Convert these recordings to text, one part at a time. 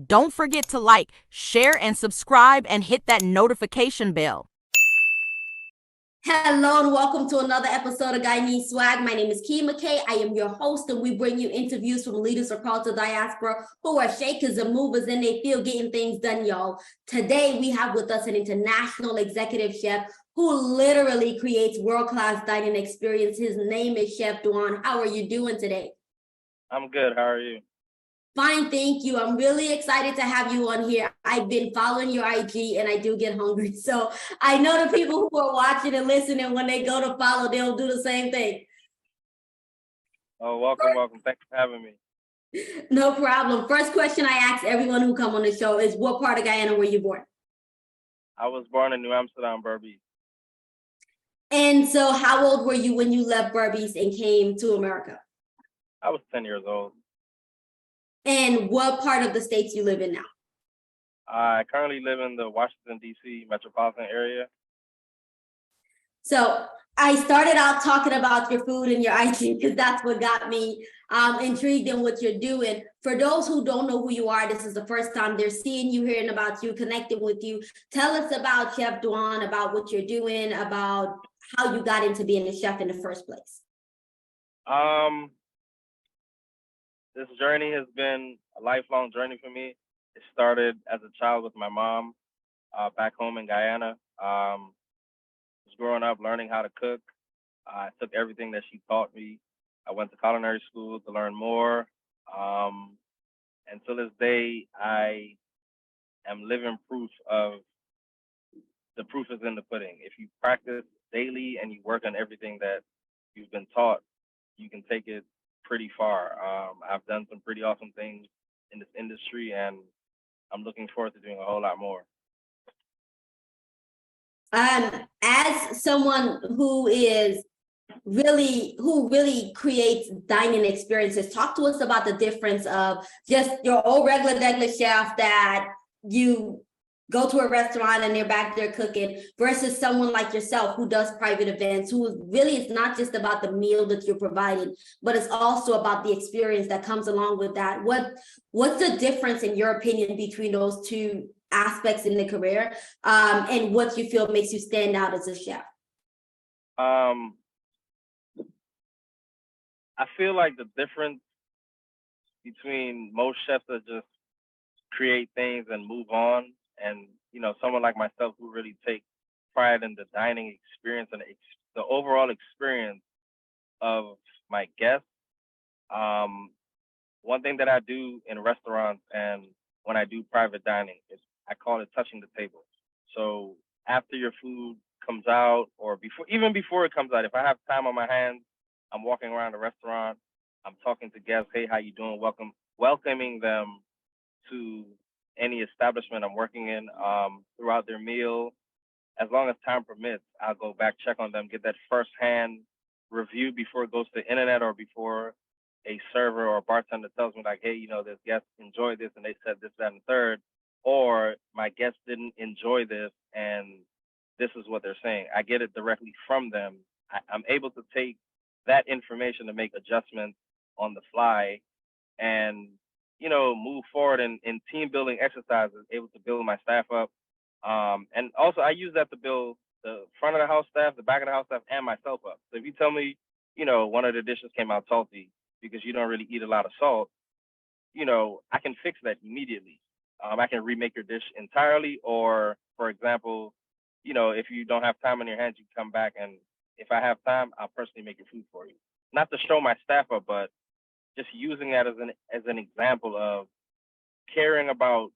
Don't forget to like, share, and subscribe and hit that notification bell. Hello and welcome to another episode of Guyanese Swag. My name is McKay. I am your host, and we bring you interviews from leaders across the diaspora who are shakers and movers in their field getting things done, y'all. Today, we have with us an international executive chef who literally creates world-class dining experience. His name is Chef Duan. How are you doing today? I'm good. How are you? Fine, thank you. I'm really excited to have you on here. I've been following your IG and I do get hungry. So I know the people who are watching and listening, when they go to follow, they'll do the same thing. Oh, welcome. Thanks for having me. No problem. First question I ask everyone who come on the show is, what part of Guyana were you born? I was born in New Amsterdam, Berbice. And so how old were you when you left Berbice and came to America? I was 10 years old. And what part of the States you live in now? I currently live in the Washington, D.C. metropolitan area. So I started out talking about your food and your IG because that's what got me intrigued in what you're doing. For those who don't know who you are, this is the first time they're seeing you, hearing about you, connecting with you. Tell us about Chef Duan, about what you're doing, about how you got into being a chef in the first place. This journey has been a lifelong journey for me. It started as a child with my mom back home in Guyana. Was growing up learning how to cook. I took everything that she taught me. I went to culinary school to learn more. And to this day, I am living proof of the proof is in the pudding. If you practice daily and you work on everything that you've been taught, you can take it pretty far. I've done some pretty awesome things in this industry, and I'm looking forward to doing a whole lot more. As someone who really creates dining experiences, talk to us about the difference of just your old regular chef that you go to a restaurant and they're back there cooking versus someone like yourself who does private events, who really is not just about the meal that you're providing, but it's also about the experience that comes along with that. What's the difference, in your opinion, between those two aspects in the career, and what you feel makes you stand out as a chef? I feel like the difference between most chefs that just create things and move on, and someone like myself who really take pride in the dining experience and the overall experience of my guests. One thing that I do in restaurants and when I do private dining is I call it touching the table. So after your food comes out, or even before it comes out, if I have time on my hands, I'm walking around the restaurant, I'm talking to guests, hey, how you doing? Welcoming them to any establishment I'm working in throughout their meal. As long as time permits, I'll go back, check on them, get that firsthand review before it goes to the internet or before a server or bartender tells me like, hey, this guest enjoyed this and they said this, that, and third, or my guest didn't enjoy this and this is what they're saying. I get it directly from them. I'm able to take that information to make adjustments on the fly and move forward in team building exercises, able to build my staff up. And also I use that to build the front of the house staff, the back of the house staff, and myself up. So if you tell me, one of the dishes came out salty because you don't really eat a lot of salt, I can fix that immediately. I can remake your dish entirely, or for example, if you don't have time on your hands, you come back, and if I have time, I'll personally make your food for you. Not to show my staff up, but just using that as an example of caring about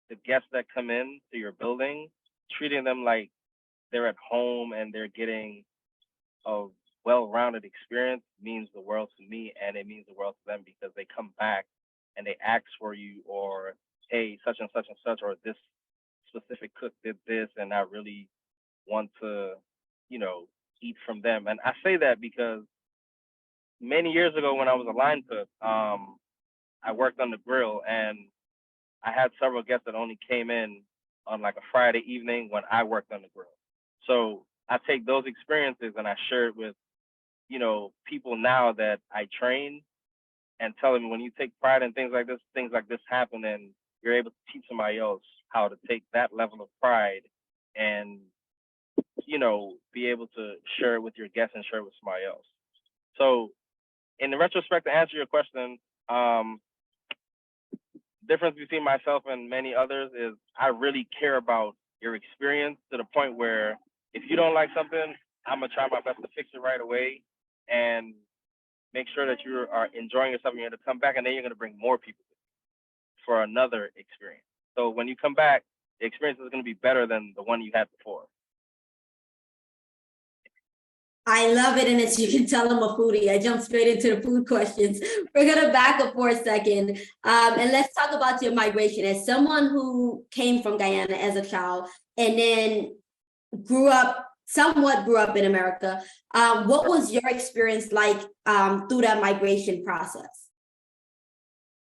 the guests that come in to your building, treating them like they're at home and they're getting a well-rounded experience means the world to me, and it means the world to them because they come back and they ask for you, or hey, such and such and such, or this specific cook did this, and I really want to, eat from them. And I say that because many years ago when I was a line cook, I worked on the grill, and I had several guests that only came in on like a Friday evening when I worked on the grill. So I take those experiences and I share it with, people now that I train, and telling me when you take pride in things like this happen, and you're able to teach somebody else how to take that level of pride and, be able to share it with your guests and share it with somebody else. So in the retrospect, to answer your question, difference between myself and many others is I really care about your experience to the point where if you don't like something, I'm gonna try my best to fix it right away and make sure that you are enjoying yourself and you're gonna come back, and then you're gonna bring more people for another experience. So when you come back, the experience is gonna be better than the one you had before. I love it. And as you can tell, I'm a foodie. I jumped straight into the food questions. We're going to back up for a second. And let's talk about your migration. As someone who came from Guyana as a child and then somewhat grew up in America, what was your experience like through that migration process?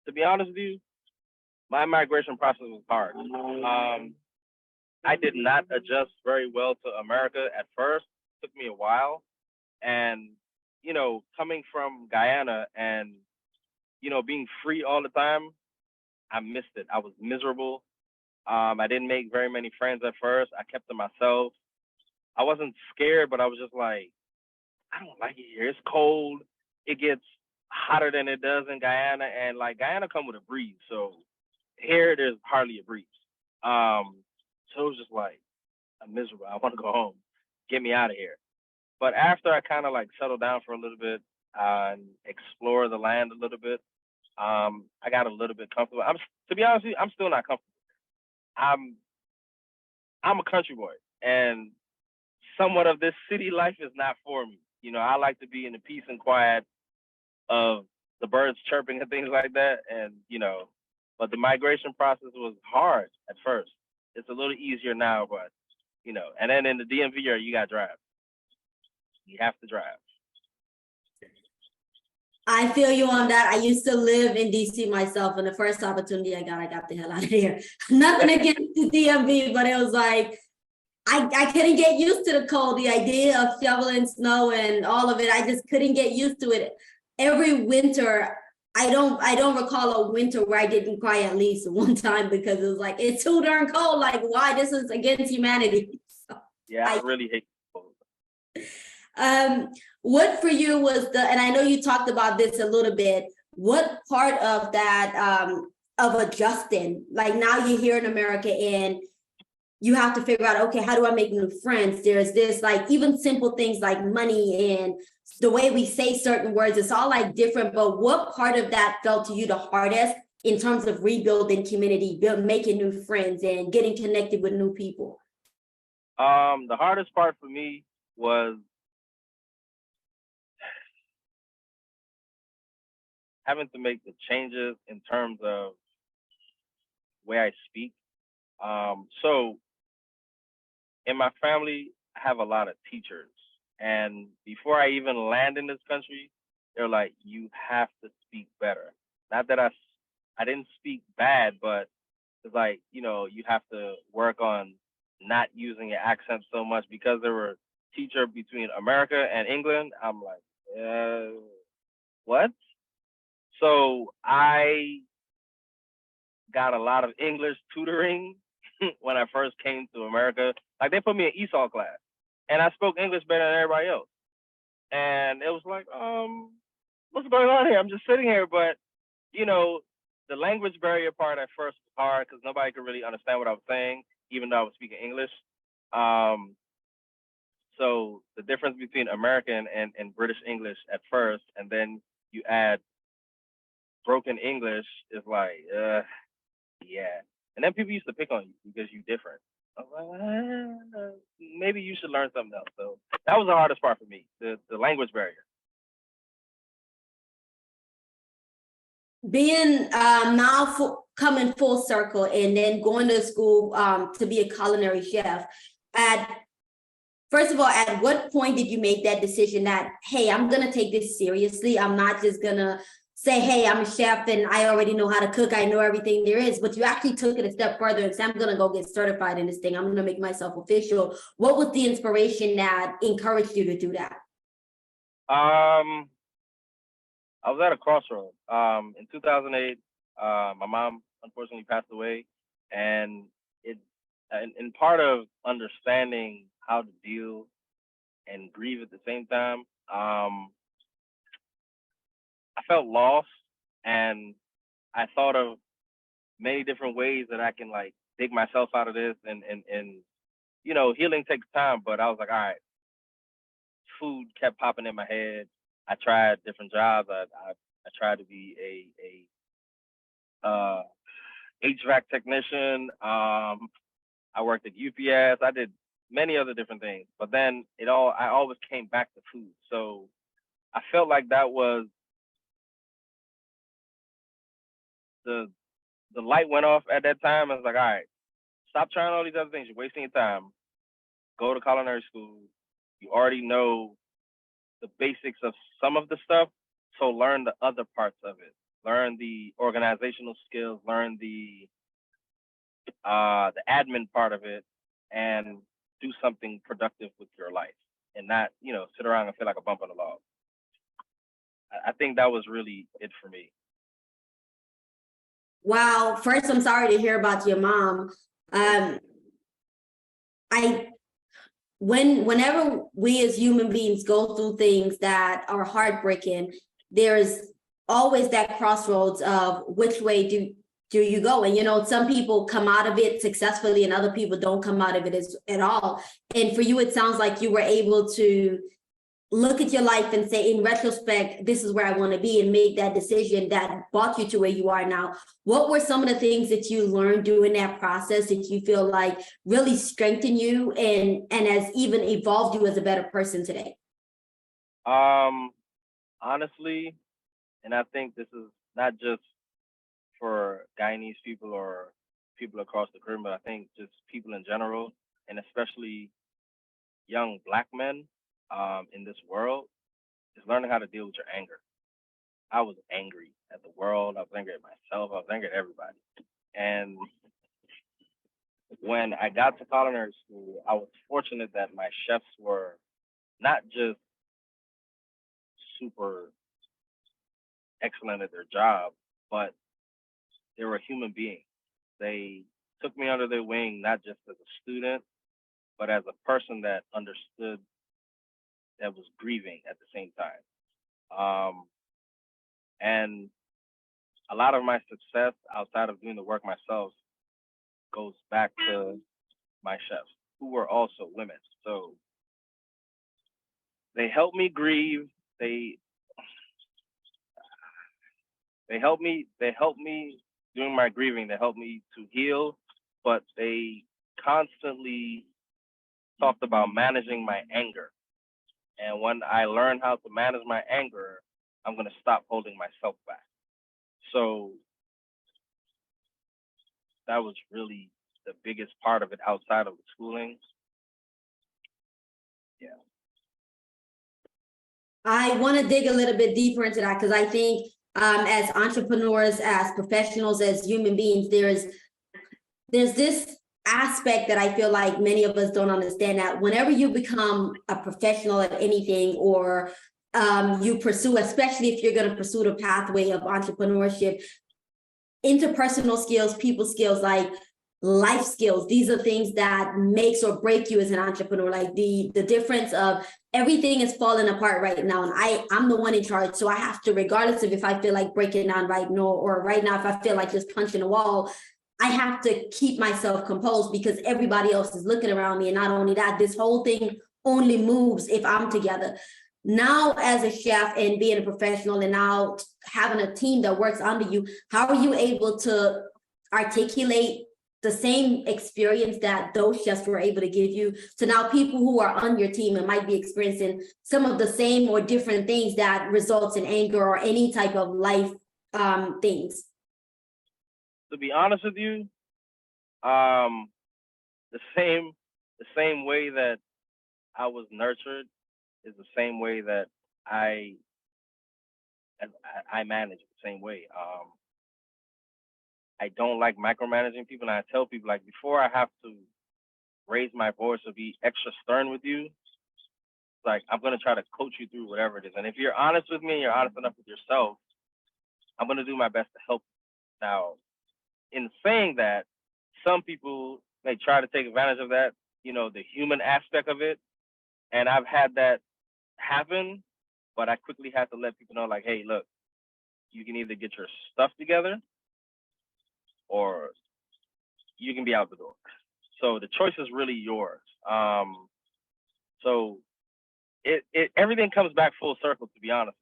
To be honest with you, my migration process was hard. I did not adjust very well to America at first. It took me a while. And, coming from Guyana and, being free all the time, I missed it. I was miserable. I didn't make very many friends at first. I kept to myself. I wasn't scared, but I was just like, I don't like it here. It's cold. It gets hotter than it does in Guyana. And like Guyana come with a breeze. So here there's hardly a breeze. So it was just like, I'm miserable. I want to go home. Get me out of here. But after I kind of like settled down for a little bit and explore the land a little bit, I got a little bit comfortable. To be honest with you, I'm still not comfortable. I'm a country boy, and somewhat of this city life is not for me. I like to be in the peace and quiet of the birds chirping and things like that. And but the migration process was hard at first. It's a little easier now, but and then in the DMV area, you got to drive. You have to drive. I feel you on that. I used to live in DC myself, and the first opportunity I got the hell out of here. Nothing against the DMV, but it was like I couldn't get used to the cold. The idea of shoveling snow and all of it, I just couldn't get used to it. Every winter, I don't recall a winter where I didn't cry at least one time because it was like it's too darn cold. Like, why? This is against humanity. So yeah, I really hate cold. What for you was and I know you talked about this a little bit, what part of that of adjusting, like now you're here in America and you have to figure out, okay, how do I make new friends? There's this, like, even simple things like money and the way we say certain words, it's all like different, but what part of that felt to you the hardest in terms of rebuilding community, making new friends and getting connected with new people? The hardest part for me was having to make the changes in terms of the way I speak. So in my family, I have a lot of teachers. And before I even land in this country, they're like, you have to speak better. Not that I didn't speak bad, but it's like, you have to work on not using your accent so much because there were teachers between America and England. I'm like, what? So I got a lot of English tutoring when I first came to America. Like, they put me in ESOL class, and I spoke English better than everybody else. And it was like, what's going on here? I'm just sitting here. But, the language barrier part at first was hard because nobody could really understand what I was saying, even though I was speaking English. So the difference between American and British English at first, and then you add broken English is like, yeah. And then people used to pick on you because you're different. I was like, maybe you should learn something else. So that was the hardest part for me, the language barrier. Being now coming full circle and then going to school to be a culinary chef, first of all, at what point did you make that decision that, hey, I'm going to take this seriously? I'm not just going to say, hey, I'm a chef and I already know how to cook. I know everything there is. But you actually took it a step further and said, I'm going to go get certified in this thing. I'm going to make myself official. What was the inspiration that encouraged you to do that? I was at a crossroad. In 2008, my mom unfortunately passed away, and it, and part of understanding how to deal and grieve at the same time, I felt lost, and I thought of many different ways that I can like dig myself out of this, and healing takes time, but I was like, all right, food kept popping in my head. I tried different jobs. I tried to be a HVAC technician. I worked at UPS. I did many other different things, but then I always came back to food. So I felt like that was the light went off at that time. I was like, all right, stop trying all these other things. You're wasting your time. Go to culinary school. You already know the basics of some of the stuff, so learn the other parts of it. Learn the organizational skills. Learn the admin part of it, and do something productive with your life, and not sit around and feel like a bump on the log. I think that was really it for me. Wow. First, I'm sorry to hear about your mom. Whenever we as human beings go through things that are heartbreaking, there's always that crossroads of which way do you go? And some people come out of it successfully and other people don't come out of it at all. And for you, it sounds like you were able to look at your life and say, in retrospect, this is where I want to be, and make that decision that brought you to where you are now. What were some of the things that you learned during that process that you feel like really strengthened you and has even evolved you as a better person today? Honestly, and I think this is not just for Guyanese people or people across the Caribbean, but I think just people in general, and especially young Black men in this world, is learning how to deal with your anger. I was angry at the world. I was angry at myself. I was angry at everybody. And when I got to culinary school, I was fortunate that my chefs were not just super excellent at their job, but they were human beings. They took me under their wing, not just as a student, but as a person that understood, that was grieving at the same time. And a lot of my success outside of doing the work myself goes back to my chefs, who were also women. So they helped me grieve. They helped me during my grieving. They helped me to heal, but they constantly talked about managing my anger. And when I learn how to manage my anger, I'm going to stop holding myself back. So that was really the biggest part of it outside of the schooling. Yeah. I want to dig a little bit deeper into that because I think as entrepreneurs, as professionals, as human beings, there's this aspect that I feel like many of us don't understand, that whenever you become a professional at anything, or you pursue, especially if you're going to pursue the pathway of entrepreneurship, interpersonal skills, people skills, like life skills, these are things that makes or break you as an entrepreneur. Like the difference of everything is falling apart right now, and I'm the one in charge, so I have to, regardless of if I feel like breaking down right now, or right now if I feel like just punching a wall, I have to keep myself composed because everybody else is looking around me. And not only that, this whole thing only moves if I'm together. Now, as a chef and being a professional, and now having a team that works under you, how are you able to articulate the same experience that those chefs were able to give you to now people who are on your team and might be experiencing some of the same or different things that results in anger or any type of life things? To be honest with you, the same way that I was nurtured is the same way that I manage it the same way. I don't like micromanaging people, and I tell people, like, before I have to raise my voice or be extra stern with you, like, I'm going to try to coach you through whatever it is. And if you're honest with me and you're honest enough with yourself, I'm going to do my best to help you. Now, in saying that, some people may try to take advantage of that, the human aspect of it. And I've had that happen, but I quickly had to let people know, like, hey, look, you can either get your stuff together or you can be out the door. So the choice is really yours. So it everything comes back full circle, to be honest.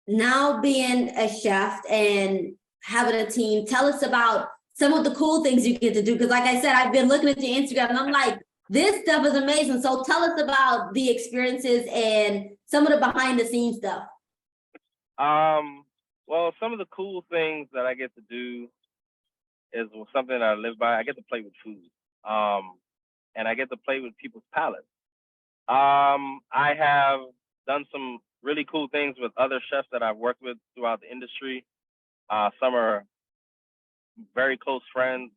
Now being a chef and having a team, tell us about some of the cool things you get to do. Because like I said, I've been looking at your Instagram and I'm like, this stuff is amazing. So tell us about the experiences and some of the behind the scenes stuff. Well, some of the cool things that I get to do is something that I live by. I get to play with food. And I get to play with people's palates. I have done some really cool things with other chefs that I've worked with throughout the industry. Some are very close friends.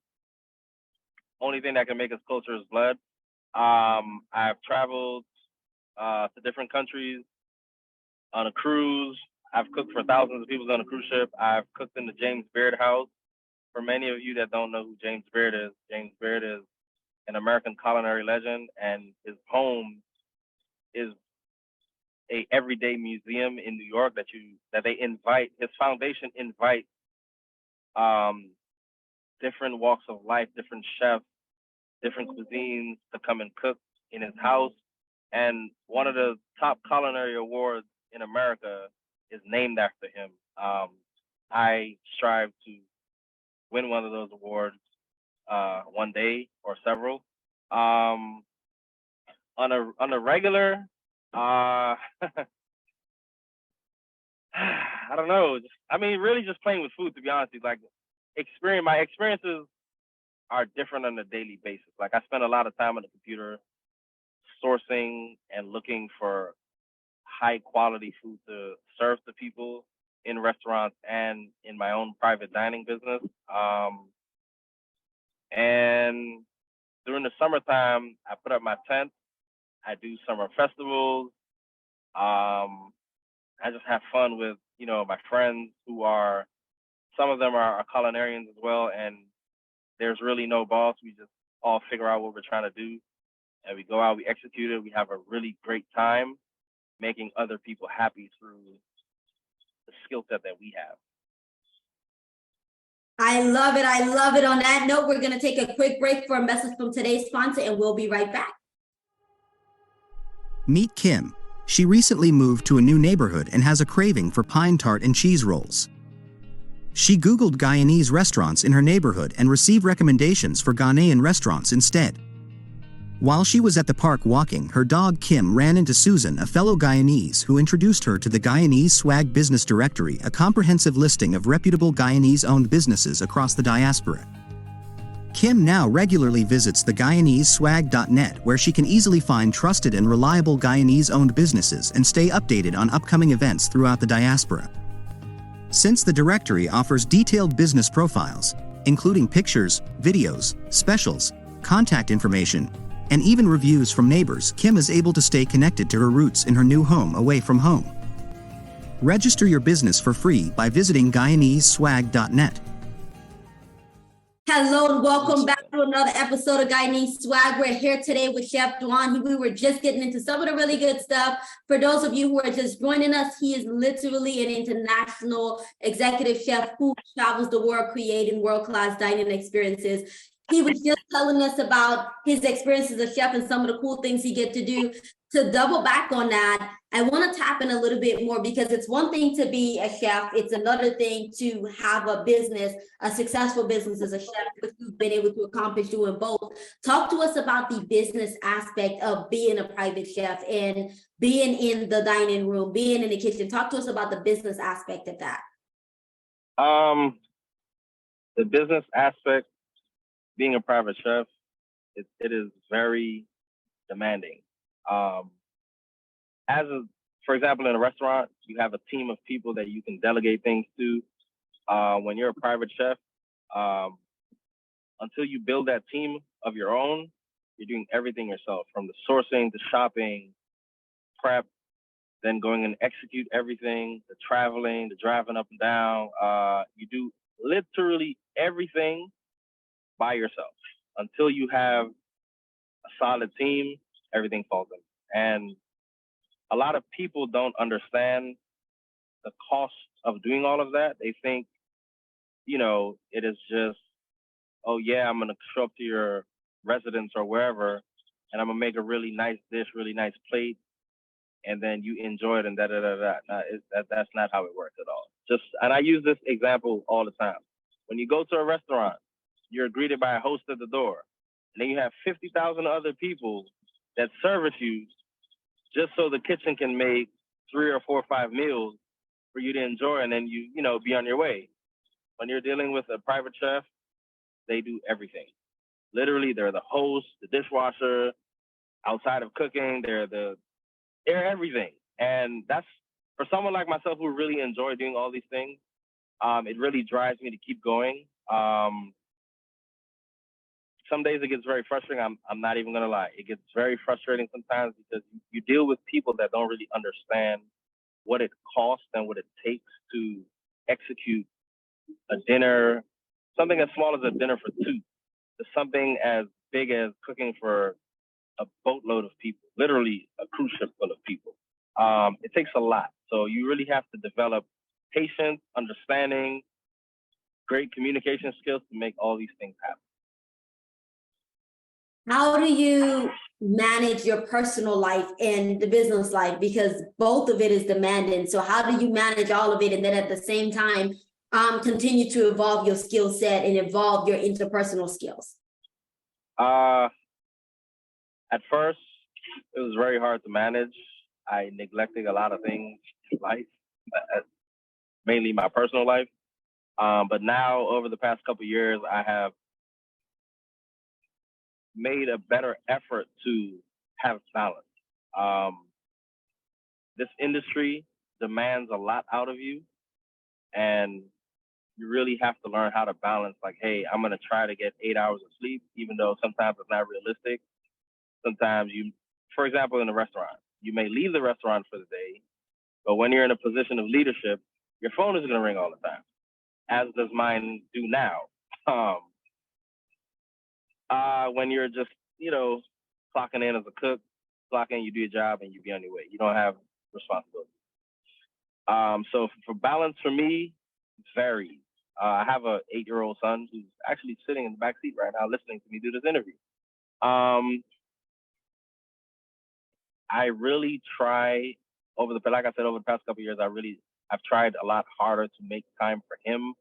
Only thing that can make us closer is blood. I've traveled to different countries on a cruise. I've cooked for thousands of people on a cruise ship. I've cooked in the James Beard house. For many of you that don't know who James Beard is an American culinary legend, and his home is a everyday museum in New York that they invite. His foundation invites different walks of life, different chefs, different cuisines to come and cook in his house. And one of the top culinary awards in America is named after him. I strive to win one of those awards one day or several. On a regular, I don't know. Really just playing with food, to be honest. Like, my experiences are different on a daily basis. Like, I spend a lot of time on the computer sourcing and looking for high quality food to serve to people in restaurants and in my own private dining business. And during the summertime, I put up my tent. I do summer festivals. I just have fun with, my friends some of them are culinarians as well. And there's really no boss. We just all figure out what we're trying to do. And we go out, we execute it. We have a really great time making other people happy through the skill set that we have. I love it. I love it. On that note, we're going to take a quick break for a message from today's sponsor, and we'll be right back. Meet Kim. She recently moved to a new neighborhood and has a craving for pine tart and cheese rolls. She Googled Guyanese restaurants in her neighborhood and received recommendations for Ghanaian restaurants instead. While she was at the park walking, her dog Kim ran into Susan, a fellow Guyanese, who introduced her to the Guyanese Swag Business Directory, a comprehensive listing of reputable Guyanese-owned businesses across the diaspora. Kim now regularly visits the GuyaneseSwag.net, where she can easily find trusted and reliable Guyanese-owned businesses and stay updated on upcoming events throughout the diaspora. Since the directory offers detailed business profiles, including pictures, videos, specials, contact information, and even reviews from neighbors, Kim is able to stay connected to her roots in her new home away from home. Register your business for free by visiting GuyaneseSwag.net. Hello and welcome back to another episode of Guyanese Swag. We're here today with Chef Duan. We were just getting into some of the really good stuff. For those of you who are just joining us, he is literally an international executive chef who travels the world creating world-class dining experiences. He was just telling us about his experience as a chef and some of the cool things he get to do. To double back on that, I want to tap in a little bit more, because it's one thing to be a chef. It's another thing to have a business, a successful business as a chef, which you've been able to accomplish doing both. Talk to us about the business aspect of being a private chef and being in the dining room, being in the kitchen. Talk to us about the business aspect of that. The business aspect, being a private chef, it is very demanding. For example, in a restaurant, you have a team of people that you can delegate things to. When you're a private chef, until you build that team of your own, You're doing everything yourself, from the sourcing, the shopping, prep, then going and execute everything, the traveling, the driving up and down. You do literally everything by yourself. Until you have a solid team, everything falls in. And a lot of people don't understand the cost of doing all of that. They think, it is just, oh yeah, I'm gonna show up to your residence or wherever, and I'm gonna make a really nice dish, really nice plate, and then you enjoy it and da da da da. That's not how it works at all. And I use this example all the time. When you go to a restaurant, you're greeted by a host at the door, and then you have 50,000 other people that service you just so the kitchen can make 3 or 4 or 5 meals for you to enjoy, and then you be on your way. When you're dealing with a private chef, they do everything. Literally, they're the host, the dishwasher, outside of cooking, they're everything. And that's, for someone like myself who really enjoy doing all these things, it really drives me to keep going. Some days it gets very frustrating. I'm not even gonna lie. It gets very frustrating sometimes because you deal with people that don't really understand what it costs and what it takes to execute a dinner, something as small as a dinner for 2, to something as big as cooking for a boatload of people, literally a cruise ship full of people. It takes a lot. So you really have to develop patience, understanding, great communication skills to make all these things happen. How do you manage your personal life and the business life? Because both of it is demanding. So how do you manage all of it and then at the same time continue to evolve your skill set and evolve your interpersonal skills? At first, it was very hard to manage. I neglected a lot of things in life, mainly my personal life. But now, over the past couple of years, I have made a better effort to have balance. This industry demands a lot out of you, and you really have to learn how to balance, like, hey, I'm going to try to get 8 hours of sleep, even though sometimes it's not realistic. Sometimes for example, in a restaurant, you may leave the restaurant for the day, but when you're in a position of leadership, your phone is going to ring all the time, as does mine do now. When you're just, clocking in as a cook, you do your job and you be on your way. You don't have responsibility. So for balance for me, it varies. I have a 8-year-old son who's actually sitting in the back seat right now listening to me do this interview. I really try like I said, over the past couple of years, I've tried a lot harder to make time for him,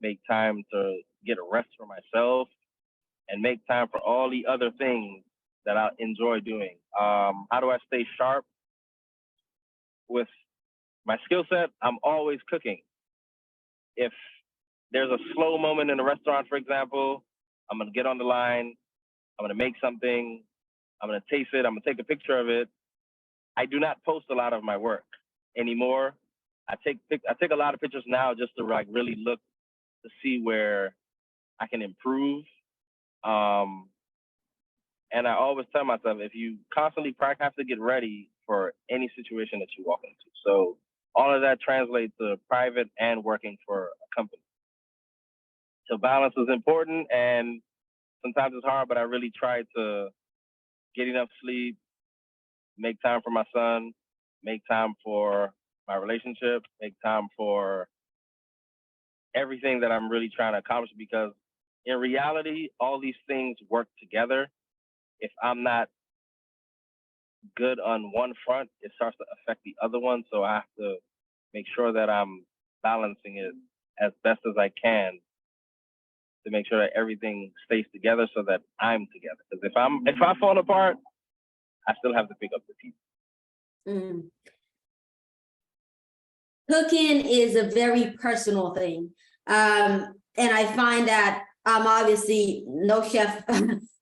make time to get a rest for myself, and make time for all the other things that I enjoy doing. How do I stay sharp? With my skill set, I'm always cooking. If there's a slow moment in a restaurant, for example, I'm going to get on the line, I'm going to make something, I'm going to taste it, I'm going to take a picture of it. I do not post a lot of my work anymore. I take a lot of pictures now just to really look to see where I can improve. And I always tell myself, if you constantly practice, have to get ready for any situation that you walk into. So all of that translates to private and working for a company. So balance is important, and sometimes it's hard, but I really try to get enough sleep, make time for my son, make time for my relationship, make time for everything that I'm really trying to accomplish, because in reality, all these things work together. If I'm not good on one front, it starts to affect the other one. So I have to make sure that I'm balancing it as best as I can to make sure that everything stays together so that I'm together. Because if I fall apart, I still have to pick up the pieces. Cooking is a very personal thing. And I find that I'm obviously no chef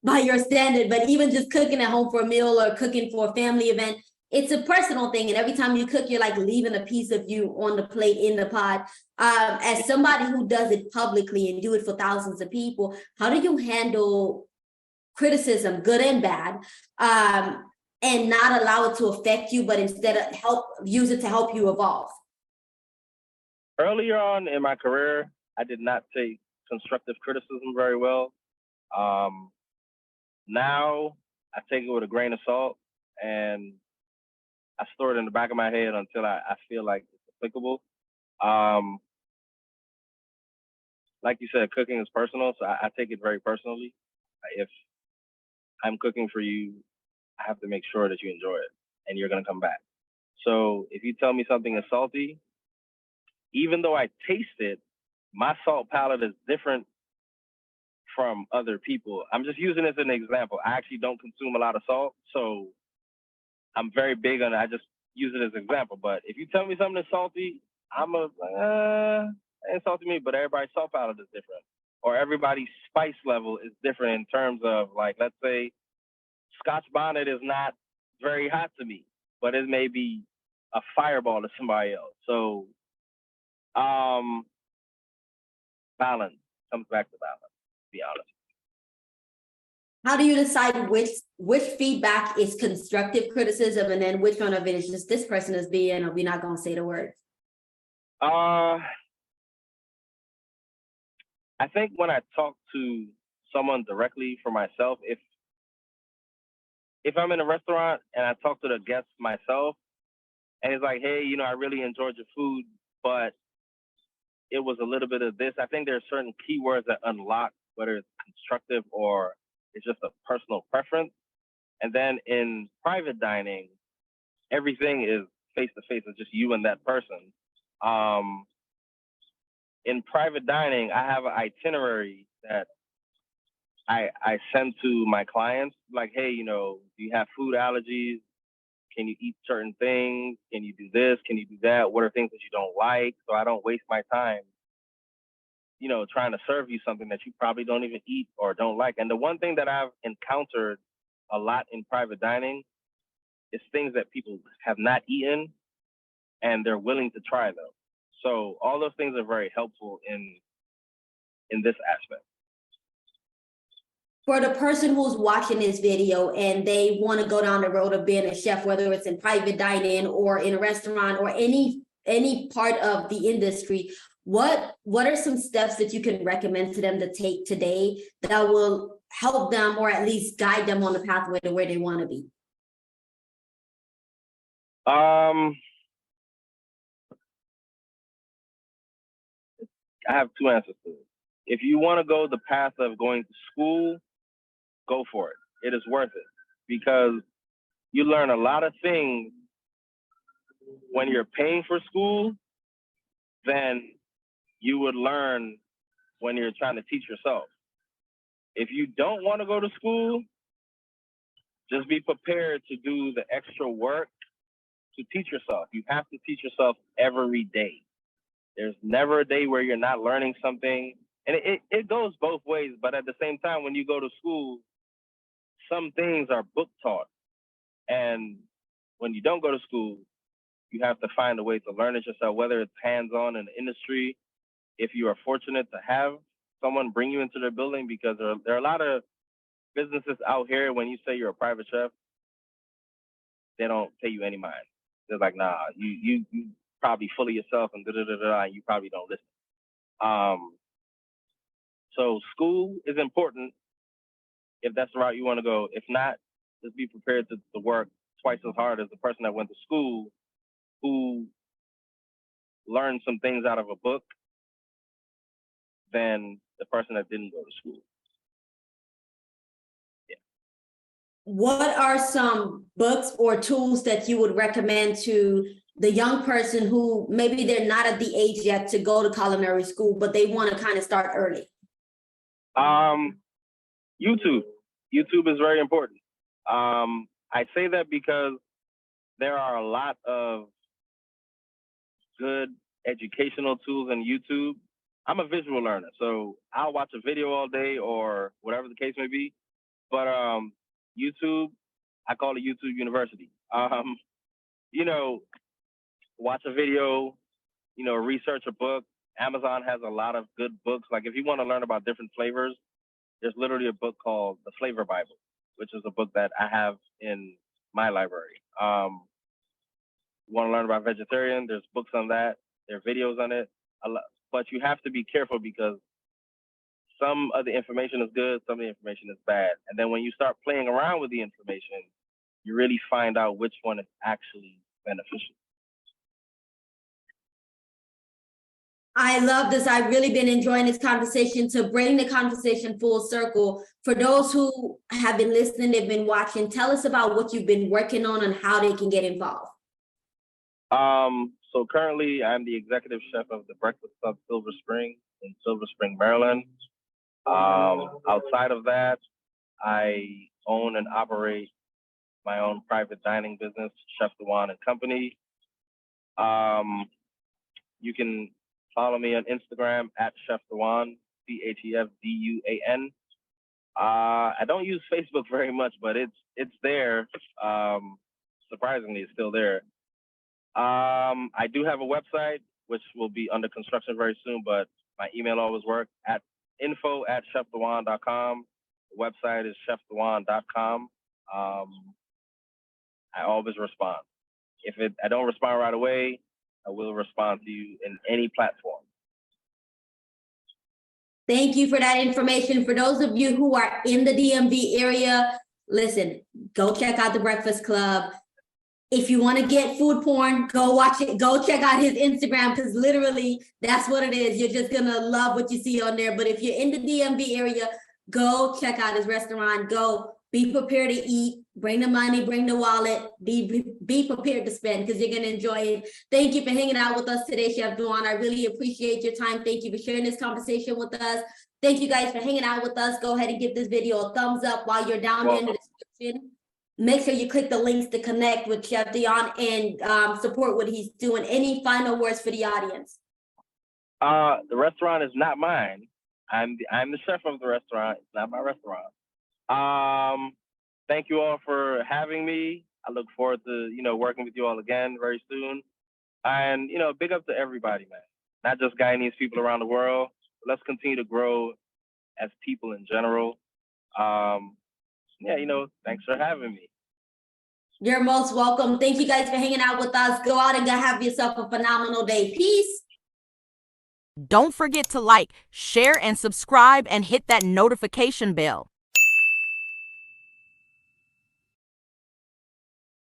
by your standard, but even just cooking at home for a meal or cooking for a family event, it's a personal thing. And every time you cook, you're like leaving a piece of you on the plate, in the pot. As somebody who does it publicly and do it for thousands of people, how do you handle criticism, good and bad, and not allow it to affect you, but instead use it to help you evolve? Earlier on in my career, I did not take constructive criticism very well. Now I take it with a grain of salt, and I store it in the back of my head until I feel like it's applicable. Like you said, cooking is personal, so I take it very personally. If I'm cooking for you, I have to make sure that you enjoy it and you're gonna come back. So if you tell me something is salty, even though I taste it, my salt palate is different from other people. I'm just using this as an example. I actually don't consume a lot of salt, so I'm very big on it. I just use it as an example. But if you tell me something is salty, I'm ain't salty to me, but everybody's salt palate is different. Or everybody's spice level is different in terms of, like, let's say Scotch bonnet is not very hot to me, but it may be a fireball to somebody else. So balance comes back to balance, to be honest. How do you decide which feedback is constructive criticism and then which one of it is just this person is being, or we're not gonna say the word? I think when I talk to someone directly for myself, if I'm in a restaurant and I talk to the guests myself, and it's like, hey, I really enjoyed your food, but it was a little bit of this. I think there are certain keywords that unlock whether it's constructive or it's just a personal preference. And then in private dining, everything is face to face. It's just you and that person. In private dining, I have an itinerary that I send to my clients, like, hey, do you have food allergies? Can you eat certain things? Can you do this? Can you do that? What are things that you don't like? So I don't waste my time, trying to serve you something that you probably don't even eat or don't like. And the one thing that I've encountered a lot in private dining is things that people have not eaten and they're willing to try them. So all those things are very helpful in this aspect. For the person who's watching this video and they want to go down the road of being a chef, whether it's in private dining or in a restaurant or any part of the industry, what are some steps that you can recommend to them to take today that will help them or at least guide them on the pathway to where they want to be? I have two answers to it. If you want to go the path of going to school, go for it. It is worth it because you learn a lot of things when you're paying for school than you would learn when you're trying to teach yourself. If you don't want to go to school, just be prepared to do the extra work to teach yourself. You have to teach yourself every day. There's never a day where you're not learning something. And it goes both ways, but at the same time, when you go to school, some things are book taught. And when you don't go to school, you have to find a way to learn it yourself, whether it's hands-on in the industry. If you are fortunate to have someone bring you into their building, because there are a lot of businesses out here, when you say you're a private chef, they don't pay you any mind. They're like, nah, you probably full of yourself and and you probably don't listen. So school is important if that's the route you want to go. If not, just be prepared to work twice as hard as the person that went to school who learned some things out of a book than the person that didn't go to school. Yeah. What are some books or tools that you would recommend to the young person who maybe they're not at the age yet to go to culinary school, but they want to kind of start early? YouTube. YouTube is very important. I say that because there are a lot of good educational tools on YouTube. I'm a visual learner, so I'll watch a video all day or whatever the case may be. But YouTube, I call it YouTube University. Watch a video, research a book. Amazon has a lot of good books. Like if you want to learn about different flavors, there's literally a book called The Flavor Bible, which is a book that I have in my library. Want to learn about vegetarian? There's books on that. There are videos on it. But you have to be careful because some of the information is good, some of the information is bad. And then when you start playing around with the information, you really find out which one is actually beneficial. I love this. I've really been enjoying this conversation. To bring the conversation full circle, for those who have been listening, they've been watching, tell us about what you've been working on and how they can get involved. So currently I'm the executive chef of the Breakfast Club Silver Spring in Silver Spring, Maryland. Outside of that, I own and operate my own private dining business, Chef Duan and Company. You can follow me on Instagram at Chef Duan, ChefDuan. I don't use Facebook very much, but it's there. Surprisingly, it's still there. I do have a website, which will be under construction very soon, but my email always works at info@chefduan.com. The website is chefduan.com. I always respond. If I don't respond right away, I will respond to you in any platform. Thank you for that information. For those of you who are in the DMV area, listen, go check out the Breakfast Club. If you want to get food porn, go watch it. Go check out his Instagram, because literally that's what it is. You're just going to love what you see on there. But if you're in the DMV area, go check out his restaurant. Go be prepared to eat. Bring the money, bring the wallet. Be prepared to spend, because you're going to enjoy it. Thank you for hanging out with us today, Chef Duan. I really appreciate your time. Thank you for sharing this conversation with us. Thank you guys for hanging out with us. Go ahead and give this video a thumbs up while you're down there in the description. Make sure you click the links to connect with Chef Duan and support what he's doing. Any final words for the audience? The restaurant is not mine. I'm the chef of the restaurant. It's not my restaurant. Thank you all for having me. I look forward to, working with you all again very soon. And, big up to everybody, man. Not just Guyanese people around the world. Let's continue to grow as people in general. Thanks for having me. You're most welcome. Thank you guys for hanging out with us. Go out and have yourself a phenomenal day. Peace. Don't forget to like, share, and subscribe and hit that notification bell.